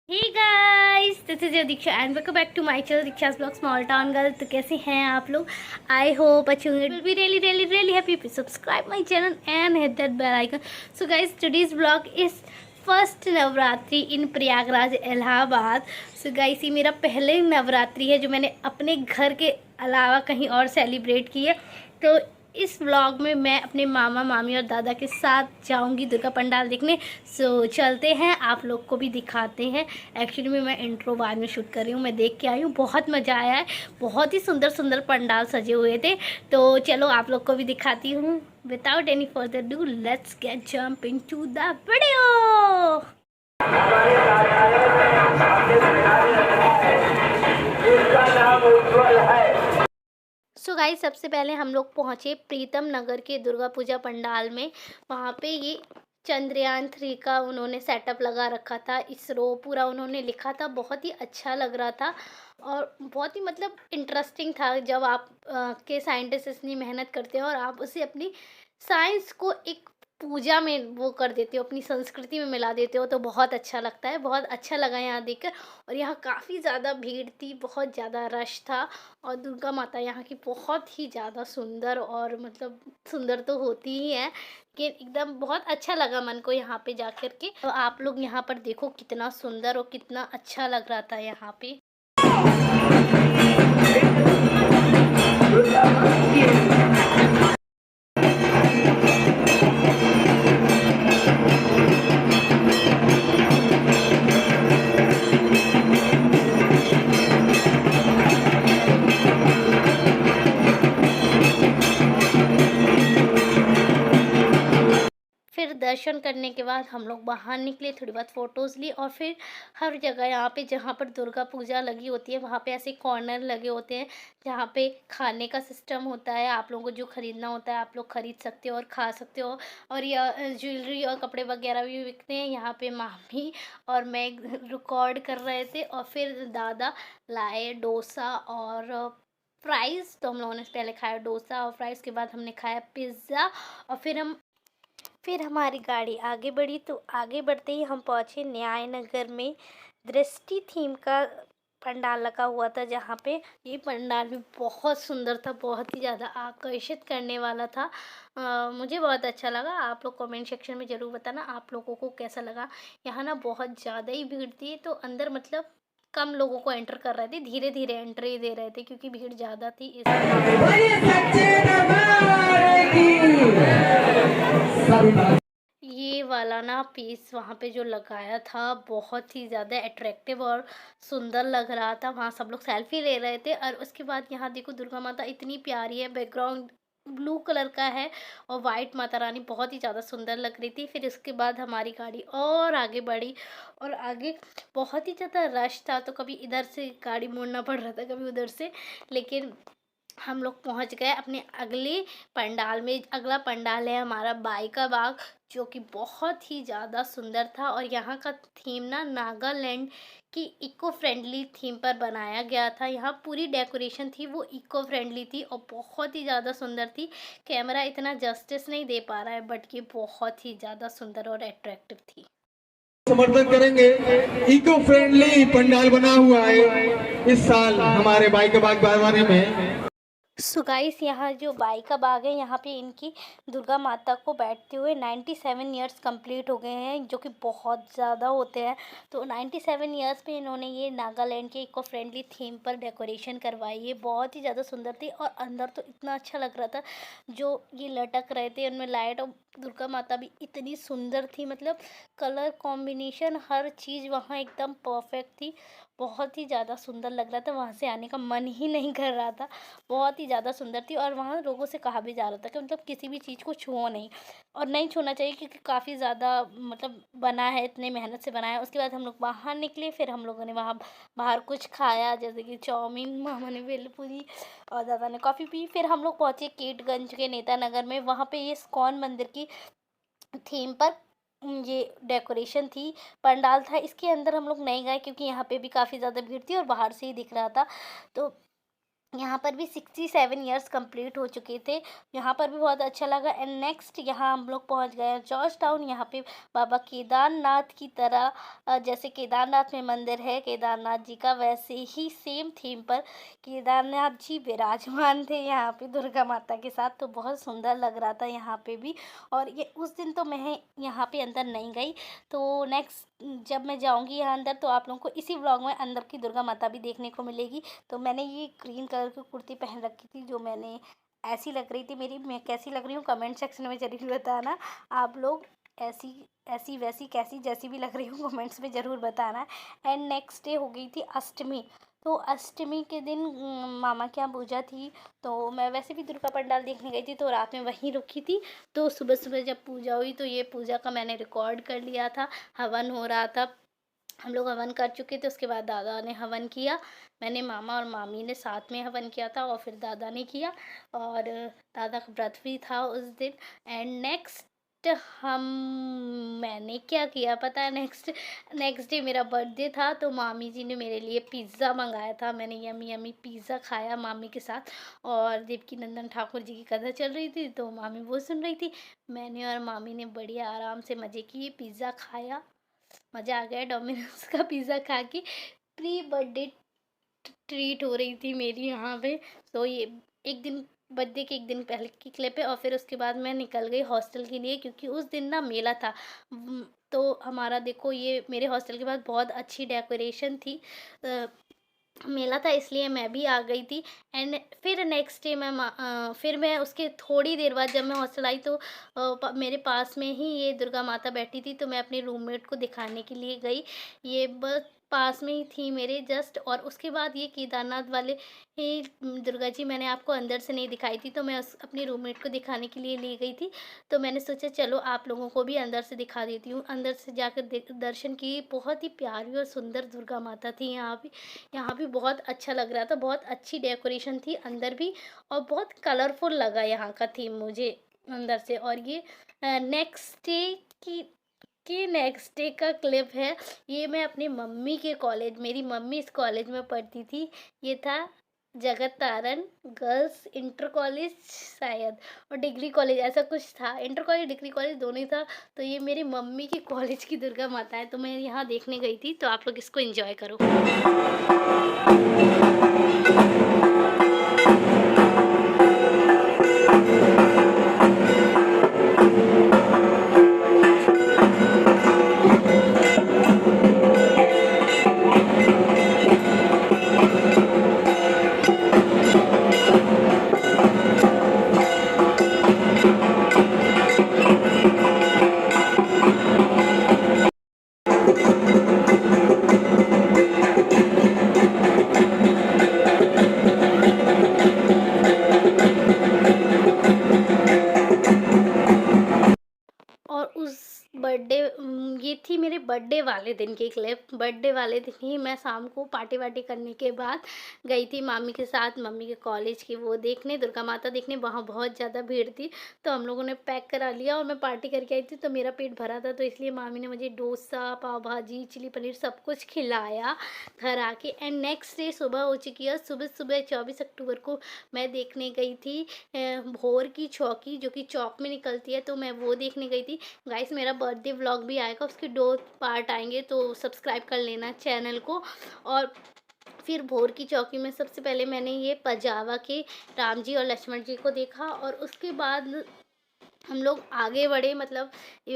Hey guys, this is your Diksha and welcome back to my channel Diksha's blog small town girl. तो कैसे हैं आप लोग? आई होप अच्छे होंगे। Will be really happy to subscribe my channel and hit that bell icon. So guys, today's blog is first Navratri in Prayagraj Allahabad. So guys, ये मेरा पहले नवरात्रि है जो मैंने अपने घर के अलावा कहीं और सेलिब्रेट की है। तो इस व्लॉग में मैं अपने मामा मामी और दादा के साथ जाऊंगी दुर्गा पंडाल देखने। सो चलते हैं, आप लोग को भी दिखाते हैं। एक्चुअली में मैं इंट्रो बाद में शूट कर रही हूँ। मैं देख के आई हूँ, बहुत मज़ा आया है। बहुत ही सुंदर सुंदर पंडाल सजे हुए थे। तो चलो आप लोग को भी दिखाती हूँ। Without any further do, let's get jump into the video. So guys, सबसे पहले हम लोग पहुँचे प्रीतम नगर के दुर्गा पूजा पंडाल में। वहाँ पे ये चंद्रयान 3 का उन्होंने सेटअप लगा रखा था। इसरो पूरा उन्होंने लिखा था। बहुत ही अच्छा लग रहा था और बहुत ही मतलब इंटरेस्टिंग था। जब आप के साइंटिस्ट इतनी मेहनत करते हो और आप उसे अपनी साइंस को एक पूजा में वो कर देते हो, अपनी संस्कृति में मिला देते हो, तो बहुत अच्छा लगता है। बहुत अच्छा लगा यहाँ देखकर। और यहाँ काफ़ी ज़्यादा भीड़ थी, बहुत ज़्यादा रश था। और दुर्गा माता यहाँ की बहुत ही ज़्यादा सुंदर, और मतलब सुंदर तो होती ही है, लेकिन एकदम बहुत अच्छा लगा मन को यहाँ पे जा कर के। तो आप लोग यहाँ पर देखो कितना सुंदर और कितना अच्छा लग रहा था यहाँ पे। फिर दर्शन करने के बाद हम लोग बाहर निकले, थोड़ी बहुत फ़ोटोज़ ली। और फिर हर जगह यहाँ पे जहाँ पर दुर्गा पूजा लगी होती है वहाँ पे ऐसे कॉर्नर लगे होते हैं जहाँ पे खाने का सिस्टम होता है। आप लोगों को जो ख़रीदना होता है आप लोग ख़रीद सकते हो और खा सकते हो। और यह ज्वेलरी और कपड़े वगैरह भी बिकते हैं यहाँ पे। मामी और मैं रिकॉर्ड कर रहे थे और फिर दादा लाए डोसा और फ्राइज़। तो हम लोगों ने पहले खाया डोसा और फ्राइज़ के बाद हमने खाया पिज़्ज़ा। और फिर हमारी गाड़ी आगे बढ़ी। तो आगे बढ़ते ही हम पहुँचे न्याय नगर में। दृष्टि थीम का पंडाल लगा हुआ था जहाँ पे ये पंडाल भी बहुत सुंदर था, बहुत ही ज़्यादा आकर्षित करने वाला था। मुझे बहुत अच्छा लगा। आप लोग कमेंट सेक्शन में ज़रूर बताना आप लोगों को कैसा लगा। यहाँ ना बहुत ज़्यादा ही भीड़ थी, तो अंदर मतलब कम लोगों को एंटर कर रहे थे, धीरे धीरे एंट्री दे रहे थे क्योंकि भीड़ ज़्यादा थी ये वाला ना पीस वहाँ पे जो लगाया था बहुत ही ज़्यादा अट्रैक्टिव और सुंदर लग रहा था। वहाँ सब लोग सेल्फी ले रहे थे। और उसके बाद यहाँ देखो दुर्गा माता इतनी प्यारी है, बैकग्राउंड ब्लू कलर का है और वाइट माता रानी बहुत ही ज़्यादा सुंदर लग रही थी। फिर उसके बाद हमारी गाड़ी और आगे बढ़ी और आगे बहुत ही ज़्यादा रश था, तो कभी इधर से गाड़ी मोड़ना पड़ रहा था, कभी उधर से। लेकिन हम लोग पहुंच गए अपने अगले पंडाल में। अगला पंडाल है हमारा बाई का बाग, जो कि बहुत ही ज़्यादा सुंदर था। और यहाँ का थीम ना नागालैंड की इको फ्रेंडली थीम पर बनाया गया था। यहाँ पूरी डेकोरेशन थी वो इको फ्रेंडली थी और बहुत ही ज़्यादा सुंदर थी। कैमरा इतना जस्टिस नहीं दे पा रहा है, बट ये बहुत ही ज़्यादा सुंदर और अट्रैक्टिव थी। समर्थन करेंगे। इको फ्रेंडली पंडाल बना हुआ है इस साल हमारे बाई के बाग बारवानी में। सो गाइस, यहाँ जो बाई का बाग है यहाँ पे इनकी दुर्गा माता को बैठते हुए 97 ईयर्स कंप्लीट हो गए हैं, जो कि बहुत ज़्यादा होते हैं। तो 97 ईयर्स पे इन्होंने ये नागालैंड के इको फ्रेंडली थीम पर डेकोरेशन करवाई है। बहुत ही ज़्यादा सुंदर थी और अंदर तो इतना अच्छा लग रहा था। जो ये लटक रहे थे उनमें लाइट, और दुर्गा माता भी इतनी सुंदर थी। मतलब कलर कॉम्बिनेशन हर चीज़ वहाँ एकदम परफेक्ट थी। बहुत ही ज़्यादा सुंदर लग रहा था, वहाँ से आने का मन ही नहीं कर रहा था। बहुत ही ज़्यादा सुंदर थी। और वहाँ लोगों से कहा भी जा रहा था कि मतलब किसी भी चीज़ को छुओ नहीं, और नहीं छूना चाहिए क्योंकि काफ़ी ज़्यादा मतलब बना है, इतने मेहनत से बनाया है। उसके बाद हम लोग बाहर निकले। फिर हम लोगों ने वहाँ बाहर कुछ खाया, जैसे कि चाउमीन, मामा ने भेलपूरी और दादा ने कॉफ़ी पी। फिर हम लोग पहुँचे कीटगंज के नेता नगर में। वहाँ पे ये इस्कॉन मंदिर की थीम पर ये डेकोरेशन थी, पंडाल था। इसके अंदर हम लोग नहीं गए क्योंकि यहाँ पे भी काफ़ी ज़्यादा भीड़ थी और बाहर से ही दिख रहा था। तो यहाँ पर भी 67 इयर्स कंप्लीट हो चुके थे। यहाँ पर भी बहुत अच्छा लगा। एंड नेक्स्ट यहाँ हम लोग पहुँच गए हैं जॉर्ज टाउन। यहाँ पे बाबा केदारनाथ की तरह जैसे केदारनाथ में मंदिर है केदारनाथ जी का, वैसे ही सेम थीम पर केदारनाथ जी विराजमान थे यहाँ पे दुर्गा माता के साथ। तो बहुत सुंदर लग रहा था यहाँ पे भी। और ये उस दिन तो मैं यहाँ पे अंदर नहीं गई, तो नेक्स्ट जब मैं जाऊँगी यहाँ अंदर तो आप लोगों को इसी व्लॉग में अंदर की दुर्गा माता भी देखने को मिलेगी। तो मैंने ये ग्रीन कलर की कुर्ती पहन रखी थी, जो मैंने ऐसी लग रही थी मेरी। मैं कैसी लग रही हूँ कमेंट सेक्शन में ज़रूर बताना। आप लोग ऐसी ऐसी वैसी कैसी जैसी भी लग रही हूँ कमेंट्स में ज़रूर बताना। एंड नेक्स्ट डे हो गई थी अष्टमी। तो अष्टमी के दिन मामा के यहाँ पूजा थी, तो मैं वैसे भी दुर्गा पंडाल देखने गई थी, तो रात में वहीं रुकी थी। तो सुबह सुबह जब पूजा हुई तो ये पूजा का मैंने रिकॉर्ड कर लिया था। हवन हो रहा था, हम लोग हवन कर चुके थे। उसके बाद दादा ने हवन किया, मैंने मामा और मामी ने साथ में हवन किया था और फिर दादा ने किया। और दादा का व्रत भी था उस दिन। एंड नेक्स्ट हम मैंने क्या किया पता है, नेक्स्ट डे मेरा बर्थडे था, तो मामी जी ने मेरे लिए पिज़्ज़ा मंगाया था। मैंने यमी यमी पिज़्ज़ा खाया मामी के साथ। और देवकी नंदन ठाकुर जी की कथा चल रही थी, तो मामी वो सुन रही थी। मैंने और मामी ने बढ़िया आराम से मज़े किए, पिज़्ज़ा खाया, मज़ा आ गया। डोमिनोज का पिज़्ज़ा खा के प्री बर्थडे ट्रीट हो रही थी मेरी यहाँ पे। तो ये एक दिन बर्थडे के एक दिन पहले की क्लिप है। और फिर उसके बाद मैं निकल गई हॉस्टल के लिए, क्योंकि उस दिन ना मेला था। तो हमारा देखो ये मेरे हॉस्टल के पास बहुत अच्छी डेकोरेशन थी, मेला था, इसलिए मैं भी आ गई थी। एंड फिर नेक्स्ट डे फिर मैं उसके थोड़ी देर बाद जब मैं हॉस्टल आई तो मेरे पास में ही ये दुर्गा माता बैठी थी, तो मैं अपने रूममेट को दिखाने के लिए गई। ये बस पास में ही थी मेरे जस्ट। और उसके बाद ये केदारनाथ वाले ये दुर्गा जी मैंने आपको अंदर से नहीं दिखाई थी, तो मैं अपने रूममेट को दिखाने के लिए ले गई थी। तो मैंने सोचा चलो आप लोगों को भी अंदर से दिखा देती हूँ। अंदर से जाकर दर्शन किए, बहुत ही प्यारी और सुंदर दुर्गा माता थी यहाँ भी बहुत अच्छा लग रहा था, बहुत अच्छी डेकोरेशन थी अंदर भी। और बहुत कलरफुल लगा यहाँ का थीम मुझे अंदर से। और ये नेक्स्ट डे की नेक्स्ट डे का क्लिप है। ये मैं अपनी मम्मी के कॉलेज, मेरी मम्मी इस कॉलेज में पढ़ती थी। ये था जगत तारण गर्ल्स इंटर कॉलेज शायद, और डिग्री कॉलेज ऐसा कुछ था, इंटर कॉलेज डिग्री कॉलेज दोनों ही था। तो ये मेरी मम्मी की कॉलेज की दुर्गा माता है, तो मैं यहाँ देखने गई थी। तो आप लोग इसको एंजॉय करो। और उस बर्थडे ये थी मेरे बर्थडे वाले दिन की क्लिप। बर्थडे वाले दिन ही मैं शाम को पार्टी वार्टी करने के बाद गई थी मामी के साथ, मम्मी के कॉलेज की वो देखने, दुर्गा माता देखने। वहाँ बहुत ज़्यादा भीड़ थी, तो हम लोगों ने पैक करा लिया और मैं पार्टी करके आई थी, तो मेरा पेट भरा था। तो इसलिए मामी ने मुझे डोसा, पाव भाजी, चिली पनीर सब कुछ खिलाया घर आके। एंड नेक्स्ट डे सुबह हो चुकी है। सुबह सुबह 24 अक्टूबर को मैं देखने गई थी भोर की चौकी, जो कि चौक में निकलती है, तो मैं वो देखने गई थी। गाइस मेरा बर्थडे व्लॉग भी आएगा, उसके 2 पार्ट आएंगे, तो सब्सक्राइब कर लेना चैनल को। और फिर भोर की चौकी में सबसे पहले मैंने ये पजावा के राम जी और लक्ष्मण जी को देखा। और उसके बाद हम लोग आगे बढ़े, मतलब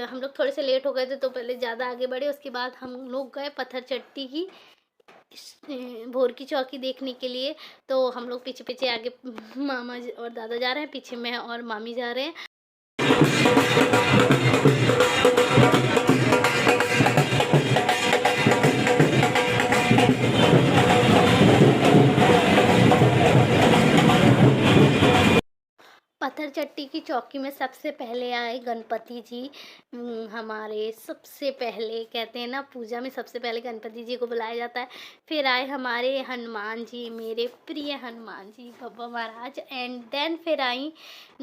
हम लोग थोड़े से लेट हो गए थे, तो पहले ज़्यादा आगे बढ़े। उसके बाद हम लोग गए पत्थर चट्टी की भोर की चौकी देखने के लिए। तो हम लोग पीछे पीछे आगे मामा और दादा जा रहे हैं, पीछे मैं और मामी जा रहे हैं। पत्थर चट्टी की चौकी में सबसे पहले आए गणपति जी। हमारे सबसे पहले कहते हैं ना, पूजा में सबसे पहले गणपति जी को बुलाया जाता है। फिर आए हमारे हनुमान जी, मेरे प्रिय हनुमान जी बाबा महाराज। एंड देन फिर आई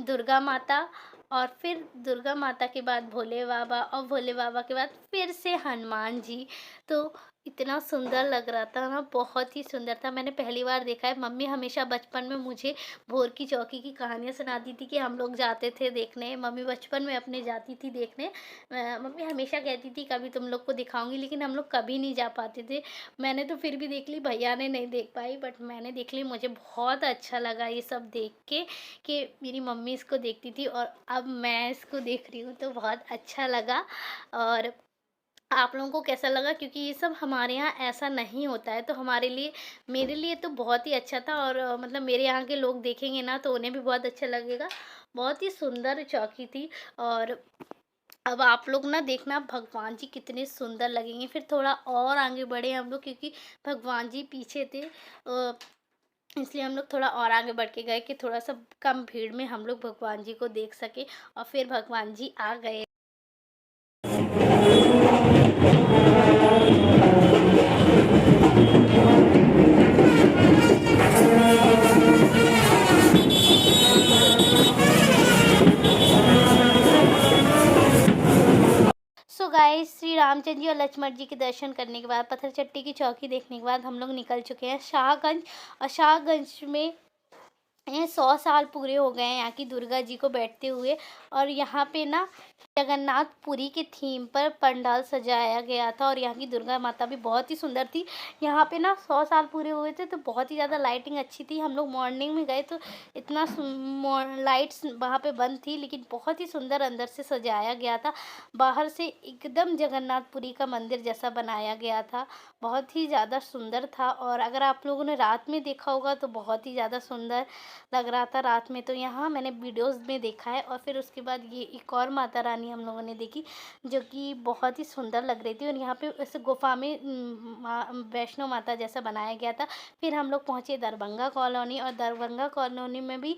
दुर्गा माता, और फिर दुर्गा माता के बाद भोले बाबा, और भोले बाबा के बाद फिर से हनुमान जी। तो इतना सुंदर लग रहा था ना, बहुत ही सुंदर था। मैंने पहली बार देखा है। मम्मी हमेशा बचपन में मुझे भोर की चौकी की कहानियाँ सुनाती थी कि हम लोग जाते थे देखने। मम्मी बचपन में अपने जाती थी देखने। मम्मी हमेशा कहती थी कभी तुम लोग को दिखाऊँगी, लेकिन हम लोग कभी नहीं जा पाते थे। मैंने तो फिर भी देख ली, भैया ने नहीं देख पाई, बट मैंने देख ली। मुझे बहुत अच्छा लगा ये सब देख के कि मेरी मम्मी इसको देखती थी और अब मैं इसको देख रही हूँ, तो बहुत अच्छा लगा। और आप लोगों को कैसा लगा? क्योंकि ये सब हमारे यहाँ ऐसा नहीं होता है, तो हमारे लिए, मेरे लिए तो बहुत ही अच्छा था। और मतलब मेरे यहाँ के लोग देखेंगे ना तो उन्हें भी बहुत अच्छा लगेगा। बहुत ही सुंदर चौकी थी। और अब आप लोग ना देखना भगवान जी कितने सुंदर लगेंगे। फिर थोड़ा और आगे बढ़े हम लोग, क्योंकि भगवान जी पीछे थे, इसलिए हम लोग थोड़ा और आगे बढ़ के गए कि थोड़ा सा कम भीड़ में हम लोग भगवान जी को देख सके। और फिर भगवान जी आ गए। सो गाइस, श्री रामचंद्र जी और लक्ष्मण जी के दर्शन करने के बाद, पत्थर चट्टी की चौकी देखने के बाद हम लोग निकल चुके हैं शाहगंज। और शाहगंज में 100 साल पूरे हो गए हैं यहाँ की दुर्गा जी को बैठते हुए। और यहाँ पे ना जगन्नाथपुरी के थीम पर पंडाल सजाया गया था। और यहाँ की दुर्गा माता भी बहुत ही सुंदर थी। यहाँ पे ना 100 साल पूरे हुए थे, तो बहुत ही ज़्यादा लाइटिंग अच्छी थी। हम लोग मॉर्निंग में गए तो इतना लाइट्स वहाँ पे बंद थी, लेकिन बहुत ही सुंदर अंदर से सजाया गया था। बाहर से एकदम जगन्नाथपुरी का मंदिर जैसा बनाया गया था। बहुत ही ज़्यादा सुंदर था। और अगर आप लोगों ने रात में देखा होगा तो बहुत ही ज़्यादा सुंदर लग रहा था रात में। तो यहाँ मैंने वीडियोस में देखा है। और फिर उसके बाद ये एक और माता रानी हम लोगों ने देखी, जो कि बहुत ही सुंदर लग रही थी। और यहाँ पे इस गुफा में वैष्णो माता जैसा बनाया गया था। फिर हम लोग पहुँचे दरभंगा कॉलोनी। और दरभंगा कॉलोनी में भी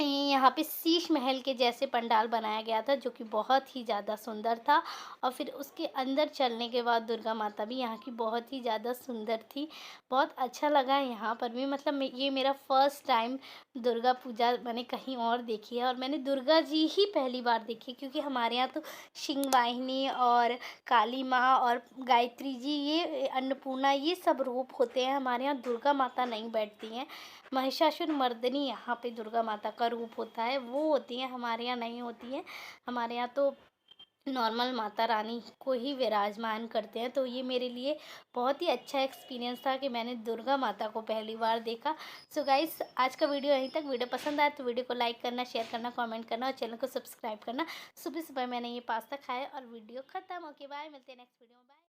यहाँ पे शीश महल के जैसे पंडाल बनाया गया था, जो कि बहुत ही ज़्यादा सुंदर था। और फिर उसके अंदर चलने के बाद दुर्गा माता भी यहाँ की बहुत ही ज़्यादा सुंदर थी। बहुत अच्छा लगा यहाँ पर भी। मतलब ये मेरा फर्स्ट टाइम दुर्गा पूजा मैंने कहीं और देखी है। और मैंने दुर्गा जी ही पहली बार देखी, क्योंकि हमारे यहाँ तो सिंहवाहिनी और काली माँ और गायत्री जी, ये अन्नपूर्णा, ये सब रूप होते हैं। हमारे यहाँ दुर्गा माता नहीं बैठती हैं। महिषासुर मर्दिनी यहाँ पे दुर्गा माता का रूप होता है, वो होती हैं, हमारे यहाँ नहीं होती हैं। हमारे यहाँ तो नॉर्मल माता रानी को ही विराजमान करते हैं। तो ये मेरे लिए बहुत ही अच्छा एक्सपीरियंस था कि मैंने दुर्गा माता को पहली बार देखा। सो गाइस, आज का वीडियो यहीं तक। वीडियो पसंद आया तो वीडियो को लाइक करना, शेयर करना, कमेंट करना और चैनल को सब्सक्राइब करना। सुबह सुबह मैंने ये पास्ता खाया और वीडियो खत्म। ओके बाय, मिलते हैं नेक्स्ट वीडियो में। बाय।